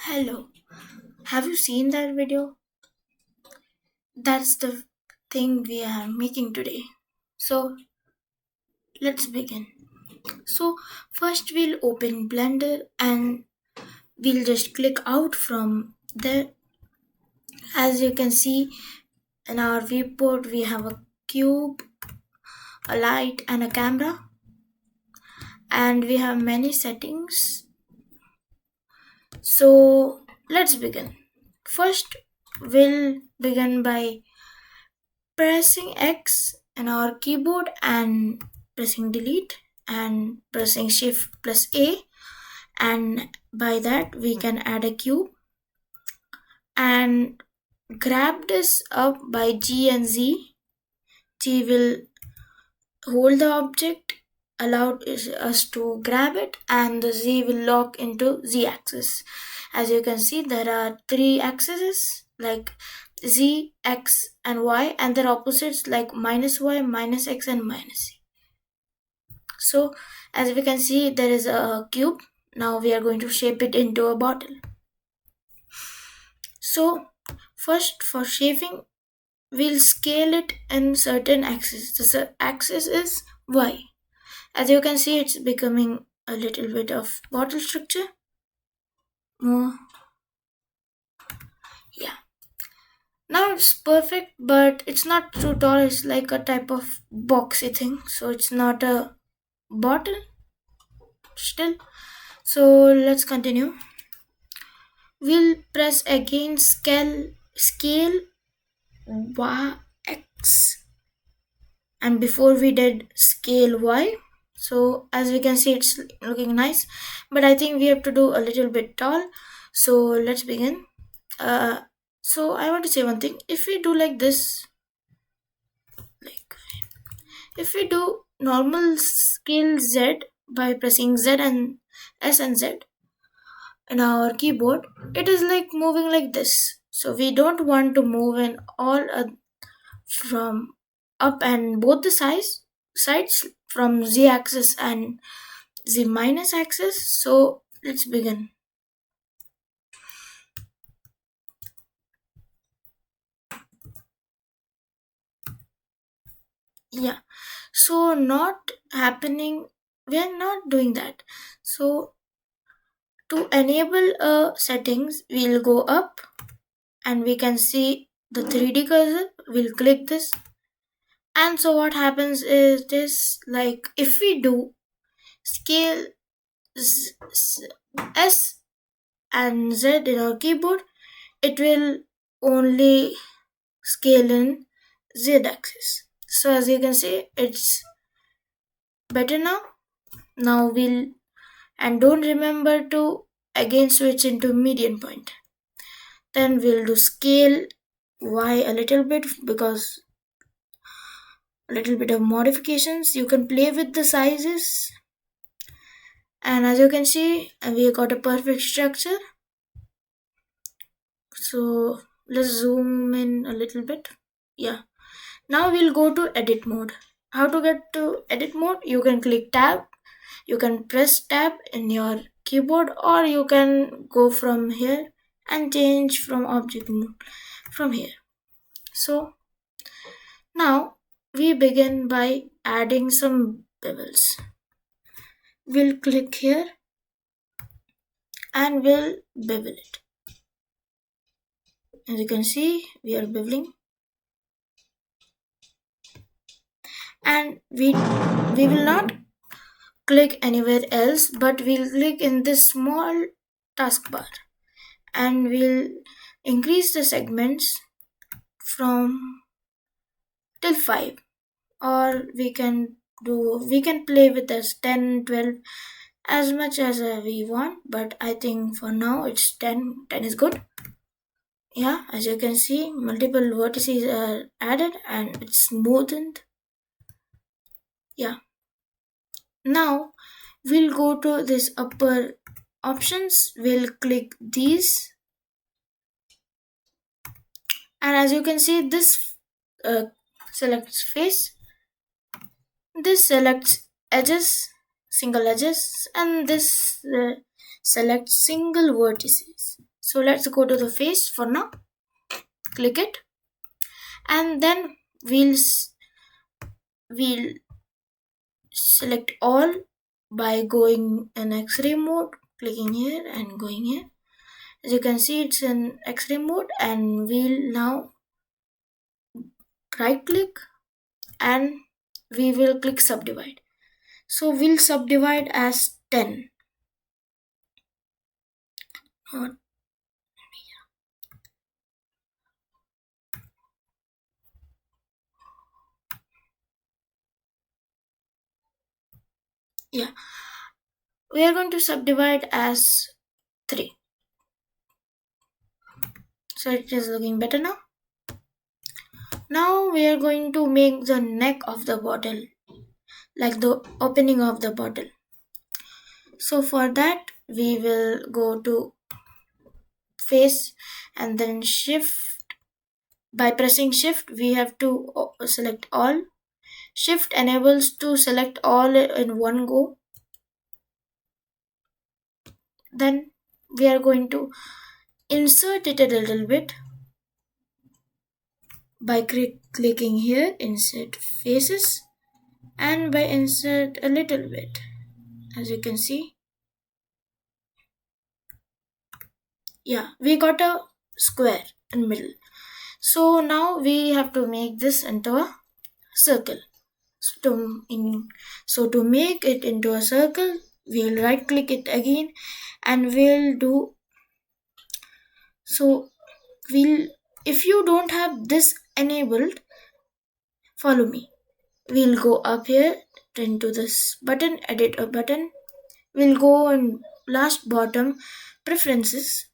Hello, have you seen that video? That's the thing we are making today. So let's begin. So first we'll open Blender and we'll just click out from there. As you can see in our viewport, we have a cube, a light, and a camera, and we have many settings. So let's begin. First, we'll begin by pressing X in our keyboard and pressing delete and pressing shift plus A, and by that we can add a cube and grab this up by G and Z. G will hold the object, allow us to grab it, and the Z will lock into Z axis. As you can see, there are three axes like Z, X, and Y, and their opposites like minus Y, minus X, and minus Z. So, as we can see, there is a cube. Now we are going to shape it into a bottle. So, first for shaping, we'll scale it in certain axis. The axis is Y. As you can see, it's becoming a little bit of bottle structure. More. Yeah. Now it's perfect, but it's not too tall. It's like a type of boxy thing. So it's not a bottle still. So let's continue. We'll press again scale y x, and before we did scale y. So as we can see, it's looking nice, but I think we have to do a little bit tall. So let's begin. uh so I want to say one thing. If we do like this, like if we do normal scale z by pressing z and s and z in our keyboard, it is like moving like this. So we don't want to move in all from up and both the sides from z axis and z minus axis. So let's begin. Yeah, so not happening, we're not doing that. So to enable settings, we'll go up and we can see the 3D cursor. We'll click this, and so what happens is this, like if we do scale S and Z in our keyboard, it will only scale in Z axis. So as you can see, it's better now. Now we'll, and don't remember to again switch into median point. Then we'll do scale Y a little bit, because a little bit of modifications. You can play with the sizes, and as you can see, we got a perfect structure. So let's zoom in a little bit. Yeah, now we'll go to edit mode. How to get to edit mode? You can click tab, you can press tab in your keyboard, or you can go from here and change from object mode from here. So now we begin by adding some bevels. We'll click here and we'll bevel it. As you can see, we are beveling, and we will not click anywhere else, but we'll click in this small taskbar and we'll increase the segments from till 5, or we can play with this 10, 12, as much as we want, but I think for now it's 10 is good. Yeah, as you can see, multiple vertices are added and it's smoothened. Yeah, now we'll go to this upper options, we'll click these, and as you can see, this selects face, this selects edges, single edges, and this selects single vertices. So let's go to the face for now. Click it, and then we'll select all by going in X-ray mode, clicking here and going here. As you can see, it's in X-ray mode, and we'll now right click and we will click subdivide. So we'll subdivide as 10. Uh, yeah, we are going to subdivide as 3. So it is looking better now. Now we are going to make the neck of the bottle, like the opening of the bottle. So for that, we will go to face and then shift. By pressing shift, we have to select all. Shift enables to select all in one go. Then we are going to insert it a little bit by clicking here, insert faces, and by insert a little bit. As you can see, yeah, we got a square in middle. So now we have to make this into a circle. So to make it into a circle, we'll right click it again and we'll do so we'll if you don't have this enabled, follow me. We'll go up here into this button, edit a button. We'll go on last bottom preferences,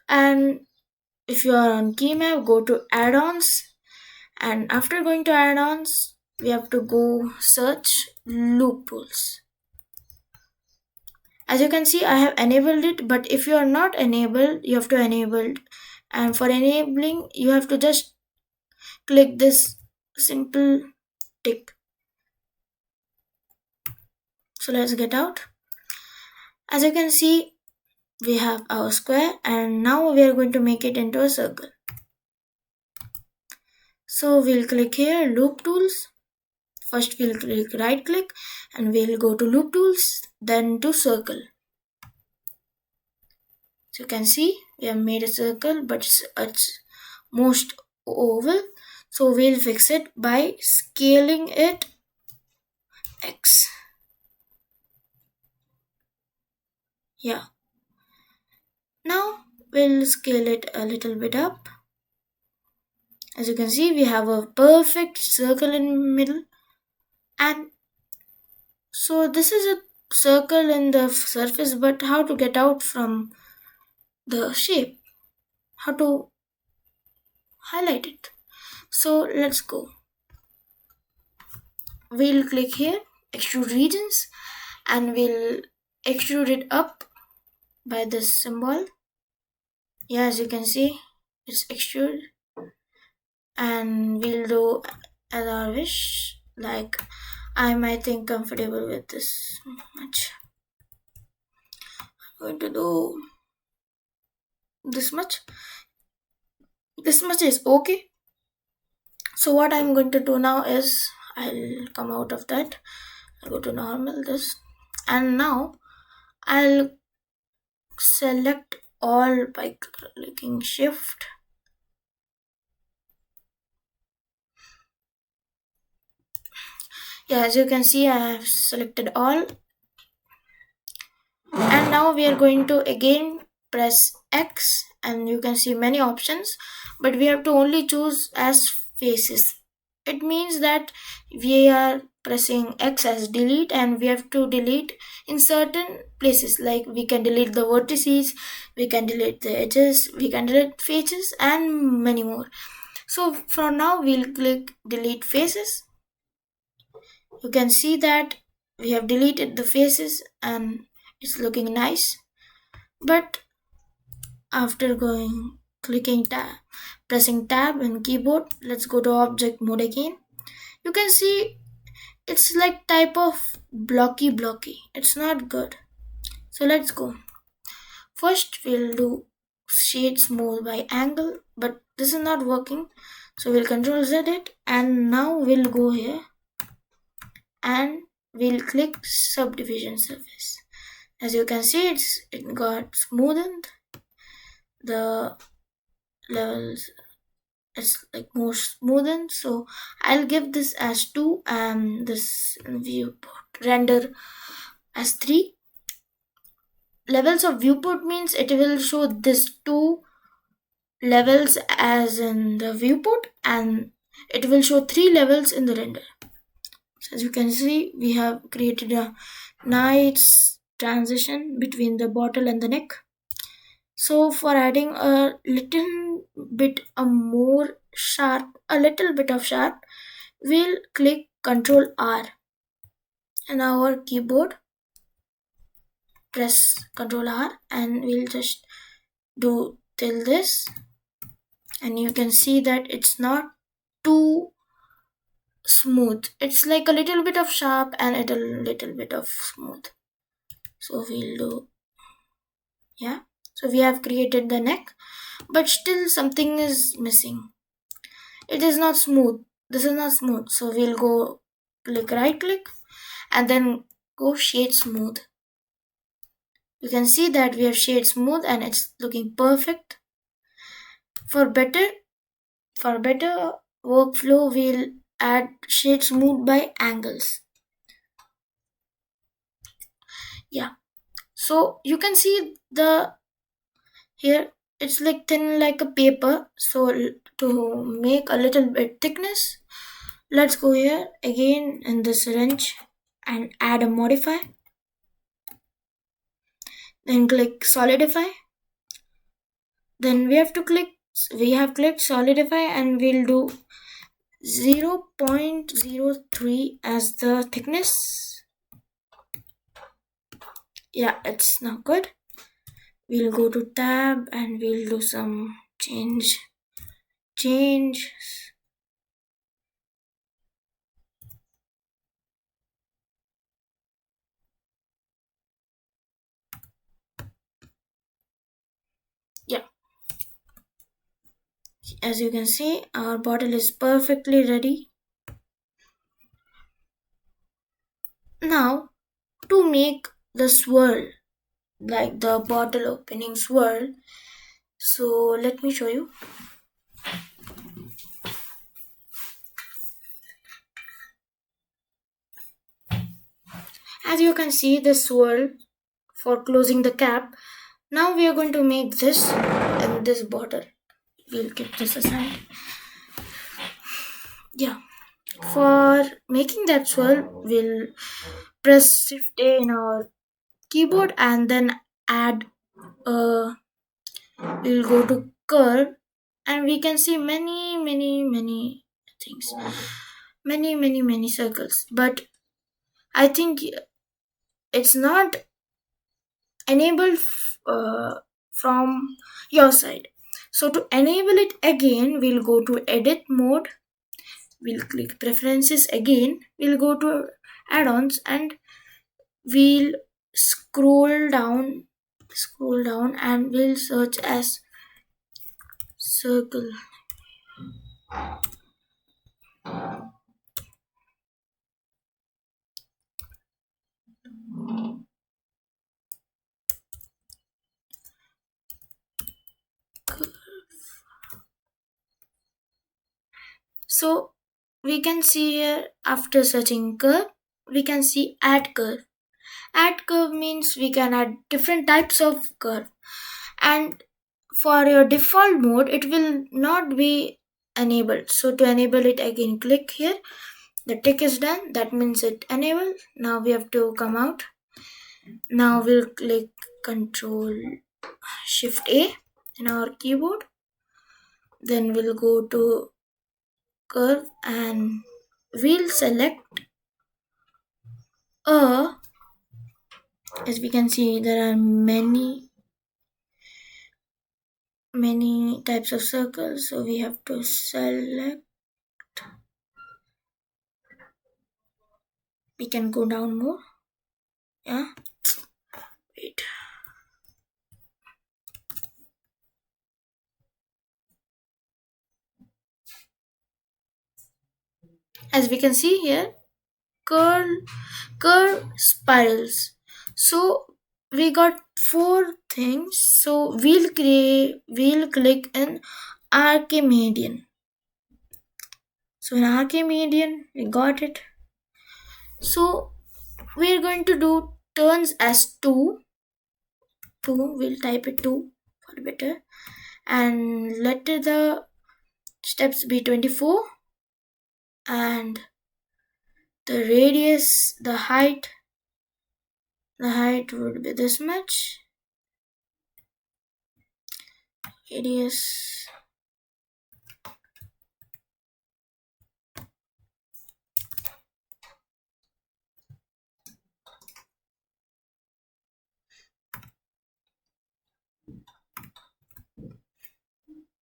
and if you are on keymap, go to add-ons, and after going to add-ons, we have to go search loop tools. As you can see, I have enabled it, but if you are not enabled, you have to enable it. And for enabling, you have to just click this simple tick. So let's get out. As you can see, we have our square, and now we are going to make it into a circle. So we'll click here, loop tools. First we'll click right click and we'll go to loop tools, then to circle. So you can see we have made a circle, but it's most oval. So we'll fix it by scaling it X. Yeah. Now we'll scale it a little bit up. As you can see, we have a perfect circle in middle, and so this is a circle in the surface, but how to get out from the shape? How to highlight it? So let's go. We'll click here, extrude regions, and we'll extrude it up by this symbol. Yeah, as you can see, it's extrude, and we'll do as our wish. Like I might think comfortable with this much. I'm going to do this much. This much is okay. So what I'm going to do now is I'll come out of that. I'll go to normal this, and now I'll select all by clicking shift. Yeah, as you can see, I have selected all, and now we are going to again press X, and you can see many options, but we have to only choose as faces. It means that we are pressing X as delete, and we have to delete in certain places, like we can delete the vertices, we can delete the edges, we can delete faces, and many more. So for now we'll click delete faces. You can see that we have deleted the faces and it's looking nice. But after going clicking tab, pressing tab in keyboard, let's go to object mode again. You can see it's like type of blocky. It's not good. So let's go. First we'll do shade smooth by angle, but this is not working. So we'll control Z it, and now we'll go here and we'll click subdivision surface. As you can see, it got smoothened. The levels is like more smoothened. So I'll give this as 2 and this viewport render as 3. Levels of viewport means it will show this 2 levels as in the viewport, and it will show 3 levels in the render. So as you can see, we have created a nice transition between the bottle and the neck. So for adding a little bit a little bit of sharp, we'll click Ctrl R in our keyboard, press Ctrl R, and we'll just do till this, and you can see that it's not too smooth. It's like a little bit of sharp and a little bit of smooth. So we'll do, yeah. So we have created the neck, but still something is missing. It is not smooth. This is not smooth. So we'll go right click and then go shade smooth. You can see that we have shade smooth and it's looking perfect. For better workflow, we'll add shade smooth by angles. Yeah. So you can see the here it's like thin like a paper. So to make a little bit thickness, let's go here again in this wrench and add a modify. Then click solidify. Then we have clicked solidify, and we'll do 0.03 as the thickness. Yeah, it's now good. We'll go to tab and we'll do some change. Yeah, as you can see, our bottle is perfectly ready. Now to make the swirl, like the bottle opening swirl, so let me show you. As you can see, the swirl for closing the cap. Now we are going to make this in this bottle. We'll keep this aside. Yeah, for making that swirl, we'll press Shift A in our keyboard and then add a. We'll go to curve, and we can see many things, many circles. But I think it's not enabled from your side. So to enable it again, we'll go to edit mode, we'll click preferences again, we'll go to add-ons, and we'll scroll down and we'll search as circle. So we can see here, after searching curve, we can see add curve. Add curve means we can add different types of curve, and for your default mode it will not be enabled. So to enable it again, click here. The tick is done, that means it enabled. Now we have to come out. Now we'll click Control Shift A in our keyboard, then we'll go to curve and we'll select a. As we can see, there are many types of circles, so we have to select. We can go down more. Yeah, wait. As we can see here, curl curve spirals. So we got four things. So we'll click in Archimedean. So in Archimedean we got it. So we're going to do turns as two. We'll type it two for better, and let the steps be 24, and the radius, the height would be this much. Radius.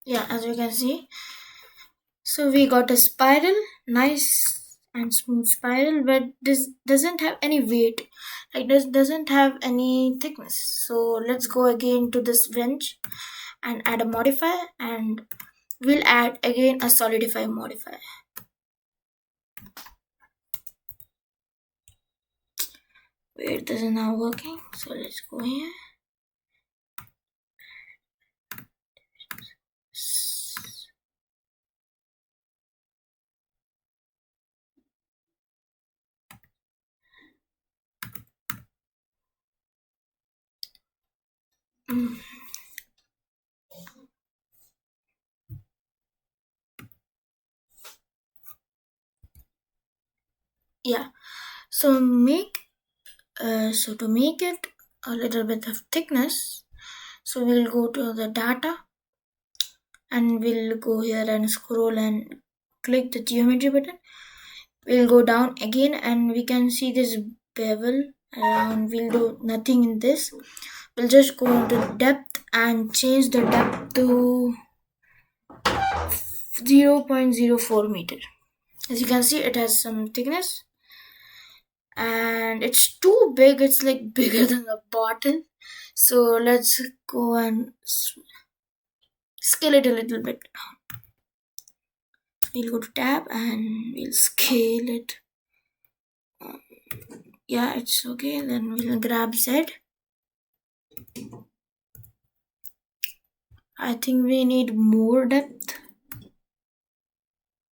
Yeah, as you can see. So we got a spiral, nice and smooth spiral, but this doesn't have any weight. Like this doesn't have any thickness. So let's go again to this wrench and add a modifier, and we'll add again a solidify modifier. Wait, this is now working. So let's go here. Mm, yeah. So to make it a little bit of thickness, so we'll go to the data, and we'll go here and scroll and click the geometry button. We'll go down again and we can see this bevel around. We'll do nothing in this. We'll just go into depth and change the depth to 0.04 meter. As you can see, it has some thickness and it's too big. It's like bigger than a bottle. So let's go and scale it a little bit. We'll go to tab and we'll scale it. Yeah, it's okay. Then we'll grab Z. I think we need more depth.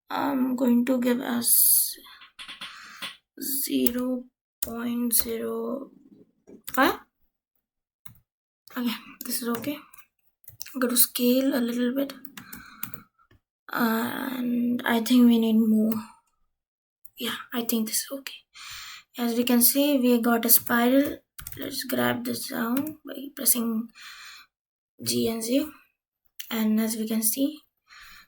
I'm going to give us 0.05. Okay, this is okay. I'm going to scale a little bit, and I think we need more. Yeah, I think this is okay. As we can see, we got a spiral. Let's grab this down by pressing G and Z, and as we can see,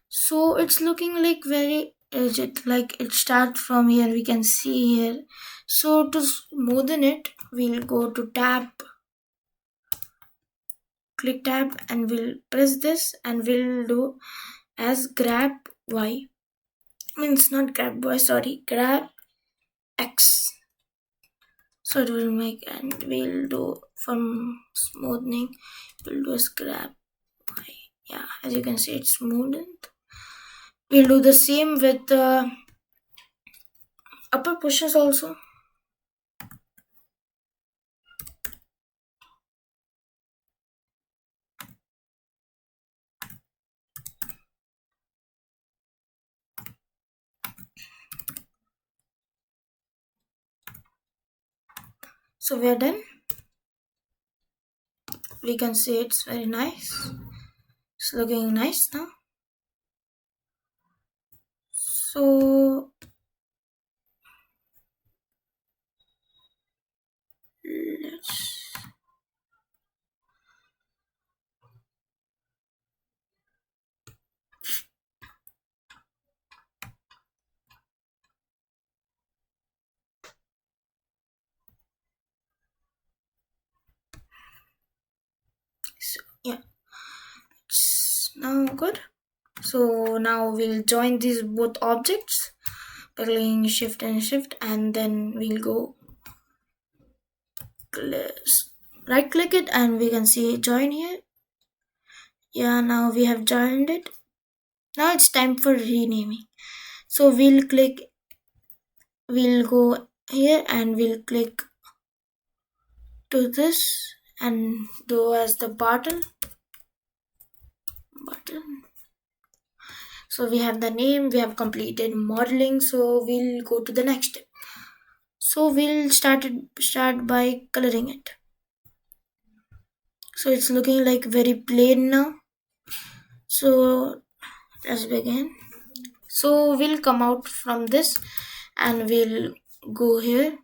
so it's looking like very rigid. Like it starts from here, we can see here. So to smoothen it, we'll go to tab, click tab, and we'll press this, and we'll do as grab Y. Means not grab Y, sorry, grab X. So it will make, and we'll do from smoothing, we'll do as grab Y. Yeah, as you can see, it's smoothened. We'll do the same with the upper pushes also. So we're done. We can see it's very nice. It's looking nice now. So let's, so yeah, it's now good. So now we'll join these both objects by clicking shift and shift, and then we'll go right click it, and we can see join here. Yeah, now we have joined it. Now it's time for renaming. So we'll click we'll go here and we'll click to this and do as the button. So we have the name, we have completed modeling, so we'll go to the next step. So we'll start by coloring it. So it's looking like very plain now. So let's begin. So we'll come out from this and we'll go here in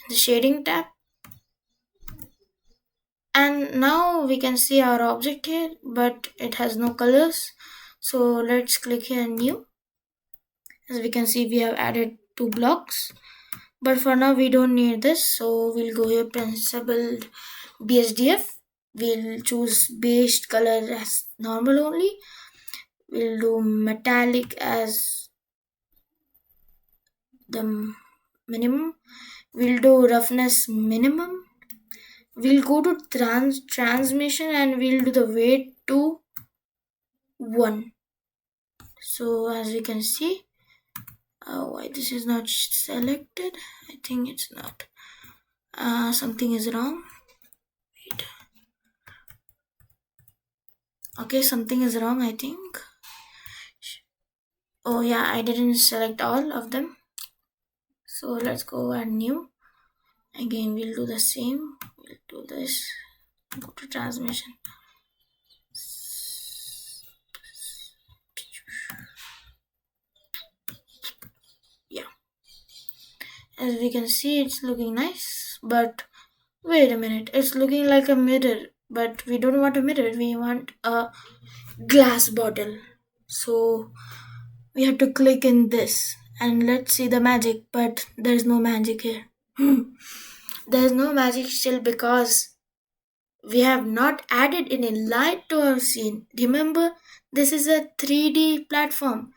the shading tab, and now we can see our object here, but it has no colors. So let's click here new. As we can see, we have added two blocks, but for now we don't need this, so we'll go here principled BSDF. We'll choose base color as normal only. We'll do metallic as the minimum. We'll do roughness minimum. We'll go to transmission and we'll do the weight to 1. So as we can see, why this is not selected, I think it's not, something is wrong. Wait. Okay, something is wrong, I think. Oh yeah, I didn't select all of them. So let's go add new. Again, we'll do the same. We'll do this. Go to transmission. Yeah. As we can see, it's looking nice. But wait a minute. It's looking like a mirror. But we don't want a mirror. We want a glass bottle. So we have to click in this. And let's see the magic. But there's no magic here. There's no magic still because we have not added any light to our scene. Remember, this is a 3D platform.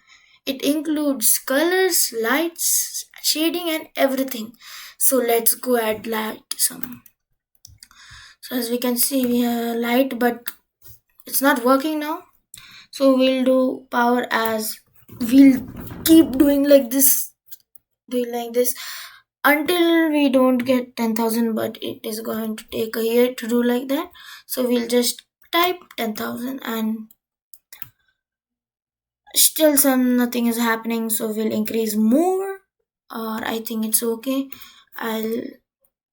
It includes colors, lights, shading, and everything. So let's go add light some. So as we can see, we have light, but it's not working now. So we'll do power as we'll keep doing like this until we don't get 10,000, but it is going to take a year to do like that. So we'll just type 10,000 and still nothing is happening, so we'll increase more, or I think it's okay. I'll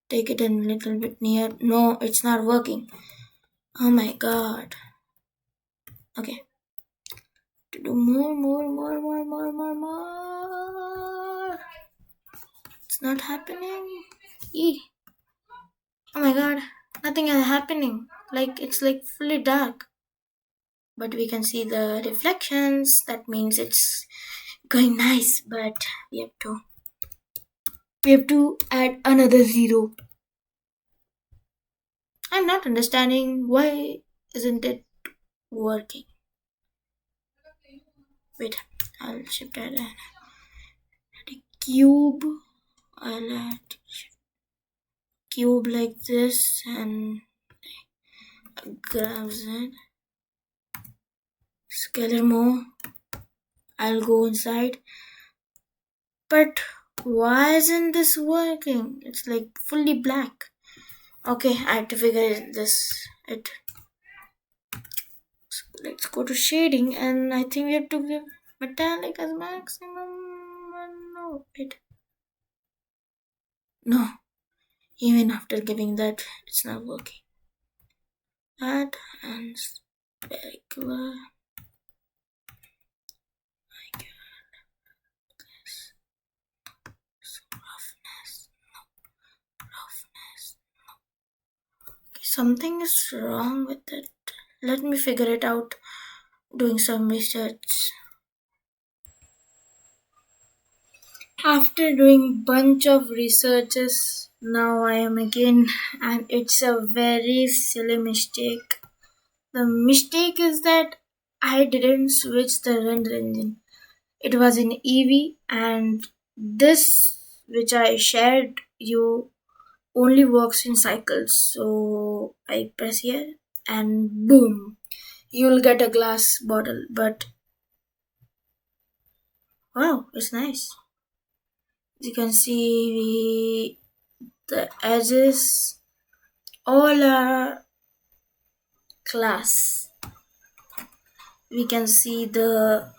take it in a little bit near. No, it's not working. Oh my god. Okay, to do more. It's not happening. Eeh. Oh my god, nothing is happening. Like it's like fully dark. But we can see the reflections. That means it's going nice. But we have to add another zero. I'm not understanding why isn't it working. Wait, I'll shift add a cube. I'll add cube like this and grabs it. Scalar more. I'll go inside. But why isn't this working? It's like fully black. Okay, I have to figure it. So let's go to shading, and I think we have to give metallic as maximum. No, wait. No, even after giving that, it's not working. That and regular. Roughness. Okay, something is wrong with it. Let me figure it out doing some research. After doing bunch of researches, now I am again, and it's a very silly mistake. The mistake is that I didn't switch the render engine. It was in Eevee, and this which I shared you only works in cycles. So I press here and boom, you'll get a glass bottle. But wow, it's nice. You can see the edges all are glass. We can see the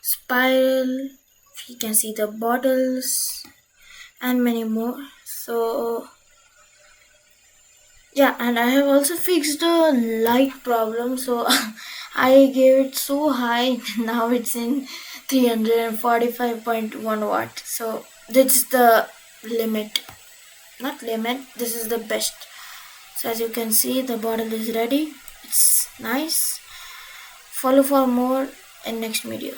spiral, we can see the bottles and many more. So yeah, and I have also fixed the light problem. So I gave it so high. Now it's in 345.1 watt. So this is the limit. Not limit, this is the best. So as you can see, the bottle is ready. It's nice. Follow for more in next video.